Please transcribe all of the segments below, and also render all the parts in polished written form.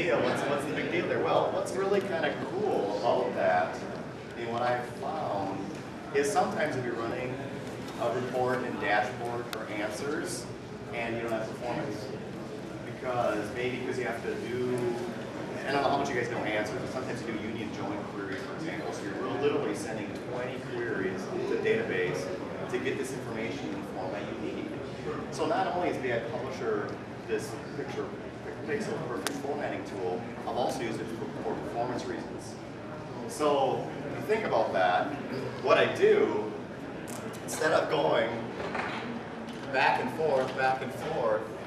deal? What's the big deal there? Well, what's really kind of cool about that, and what I've found, is sometimes if you're running a report and dashboard for answers, and you don't have performance, because you have to do, I don't know how much you guys know answers, but sometimes you do union join queries, for example, so you're literally sending 20 queries to the database to get this information in the format you need. So not only is BI Publisher this pixel perfect formatting tool, I've also used it for performance reasons. So if you think about that, what I do, instead of going back and forth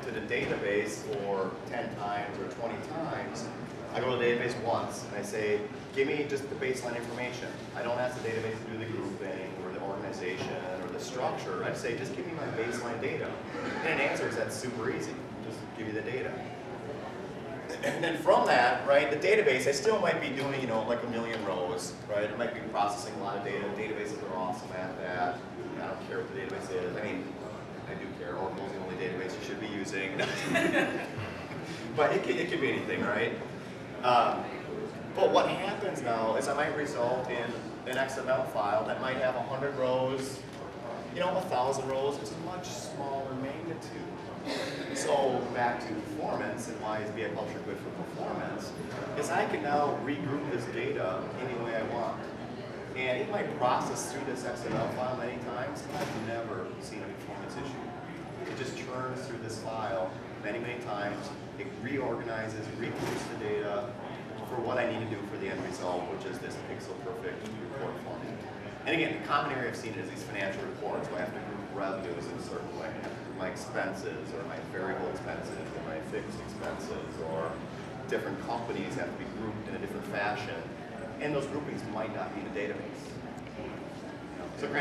to the database for 10 times or 20 times, I go to the database once and I say, give me just the baseline information. I don't ask the database to do the grouping or the organization or the structure. I say, just give me my baseline data. And it answers that super easy. Just give you the data. And then from that, right, the database, I still might be doing, you know, like a million rows, right? I might be processing a lot of data. Databases are awesome at that. I don't care what the database is. I mean, I do care. Oracle's the only database you should be using. But it could be anything, right? But what happens now is I might result in an XML file that might have 100 rows, you know, 1,000 rows. It's a much smaller magnitude. So back to performance, and why is BI Publisher good for performance, is I can now regroup this data any way I want. And it might process through this XML file many times, and I've never seen a performance issue. It just churns through this file many, many times. It reorganizes, regroups the data for what I need to do for the end result, which is this pixel perfect report format. And again, the common area I've seen is these financial reports where I have to group revenues in a certain way. I have to group my expenses, or my variable expenses, or my fixed expenses, or different companies have to be grouped in a different fashion. And those groupings might not be in the database.